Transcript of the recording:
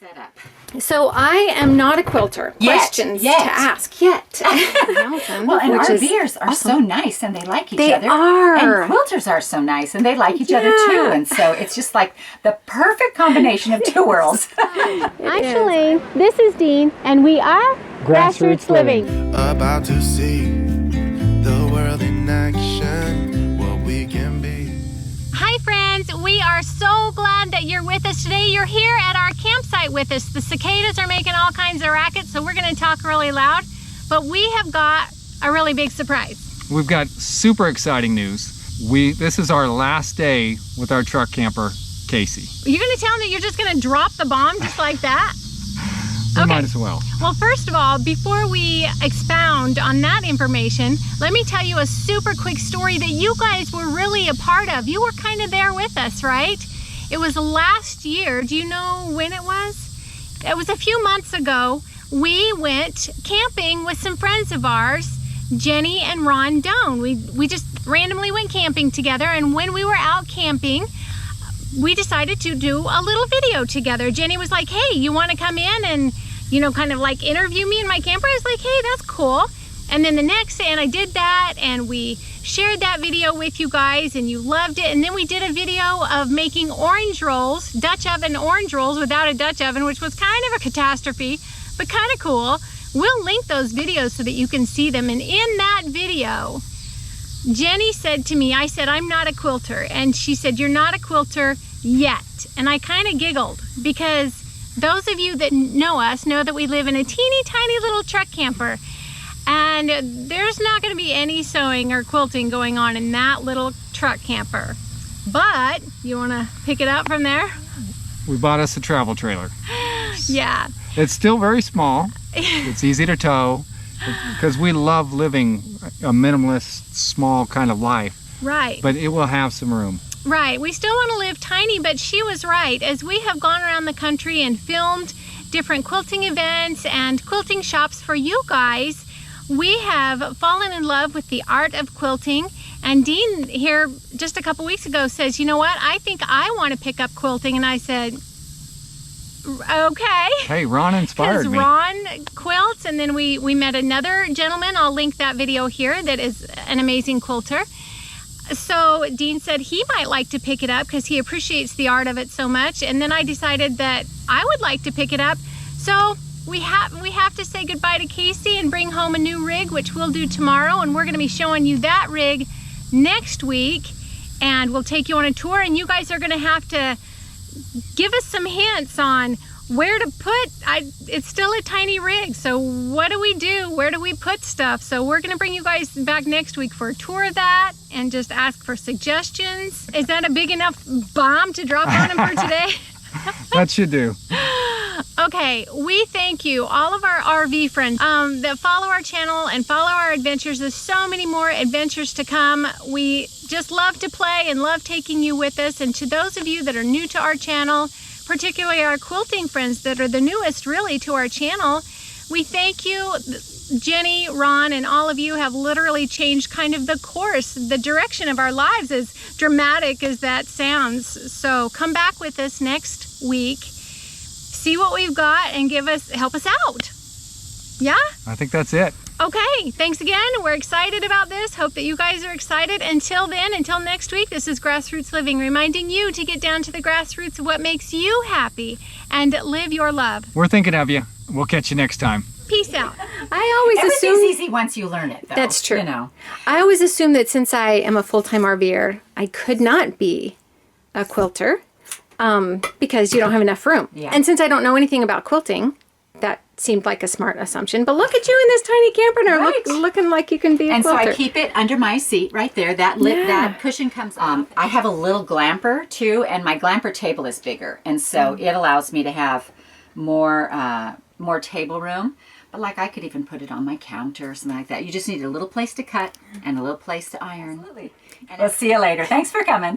set up. So I am not a quilter. Questions to ask yet. Well, and RVers are so nice and they like each other. They are. And quilters are so nice and they like each other too. And so it's just like the perfect combination of two worlds. Actually, this is Dean and we are GrassRoots Living. About to see the world in action, what we can be. Hi friends, we are so glad that you're with us today. You're here at our campsite with us. The cicadas are making all kinds of rackets, so we're going to talk really loud. But we have got a really big surprise. We've got super exciting news. This is our last day with our truck camper, Casey. You're going to tell me you're just going to drop the bomb just like that? We might as well. Well, first of all, before we expound on that information, let me tell you a super quick story that you guys were really a part of. You were kind of there with us, right? It was last year. Do you know when it was? It was a few months ago. We went camping with some friends of ours, Jenny and Ron Doan. We just randomly went camping together, and when we were out camping, we decided to do a little video together. Jenny was like, hey, you want to come in and, you know, kind of like interview me in my camper? I was like, hey, that's cool. And then the next day, and I did that, and we shared that video with you guys, and you loved it. And then we did a video of making orange rolls, Dutch oven orange rolls without a Dutch oven, which was kind of a catastrophe, but kind of cool. We'll link those videos so that you can see them. And in that video, Jenny said to me, I said, I'm not a quilter. And she said, you're not a quilter yet. And I kind of giggled because those of you that know us know that we live in a teeny tiny little truck camper. And there's not going to be any sewing or quilting going on in that little truck camper. But you want to pick it up from there? We bought us a travel trailer. Yeah. It's still very small. It's easy to tow because we love living a minimalist, small kind of life. Right. But it will have some room. Right. We still want to live tiny, but she was right. As we have gone around the country and filmed different quilting events and quilting shops for you guys, we have fallen in love with the art of quilting. And Dean here just a couple weeks ago says, you know what, I think I want to pick up quilting. And I said, okay. Hey, Ron inspired me. Because Ron quilts, and then we met another gentleman. I'll link that video here that is an amazing quilter. So Dean said he might like to pick it up because he appreciates the art of it so much. And then I decided that I would like to pick it up. So we have to say goodbye to Casey and bring home a new rig, which we'll do tomorrow. And we're going to be showing you that rig next week. And we'll take you on a tour. And you guys are going to have to give us some hints on where to put. It's still a tiny rig, so what do we do? Where do we put stuff? So we're going to bring you guys back next week for a tour of that and just ask for suggestions. Is that a big enough bomb to drop on them for today? That should do. Okay, we thank you, all of our RV friends that follow our channel and follow our adventures. There's so many more adventures to come. We just love to play and love taking you with us. And to those of you that are new to our channel, particularly our quilting friends that are the newest really to our channel, we thank you. Jenny, Ron, and all of you have literally changed kind of the course, the direction of our lives, as dramatic as that sounds. So come back with us next week, see what we've got, and help us out. Yeah? I think that's it. Okay, thanks again. We're excited about this. Hope that you guys are excited. Until then, until next week, this is GrassRoots Living, reminding you to get down to the grassroots of what makes you happy and live your love. We're thinking of you. We'll catch you next time. Peace out. I always assume Everything's easy once you learn it, though. That's true. You know. I always assume that since I am a full-time RVer, I could not be a quilter because you don't have enough room. Yeah. And since I don't know anything about quilting, that seemed like a smart assumption. But look at you in this tiny camper now, Right. looking like you can be a And quilter. so I keep it under my seat right there. That cushion comes on. I have a little glamper too, and my glamper table is bigger, and so it allows me to have more table room. But like I could even put it on my counter or something like that. You just need a little place to cut and a little place to iron. Absolutely. And we'll see you later. Thanks for coming.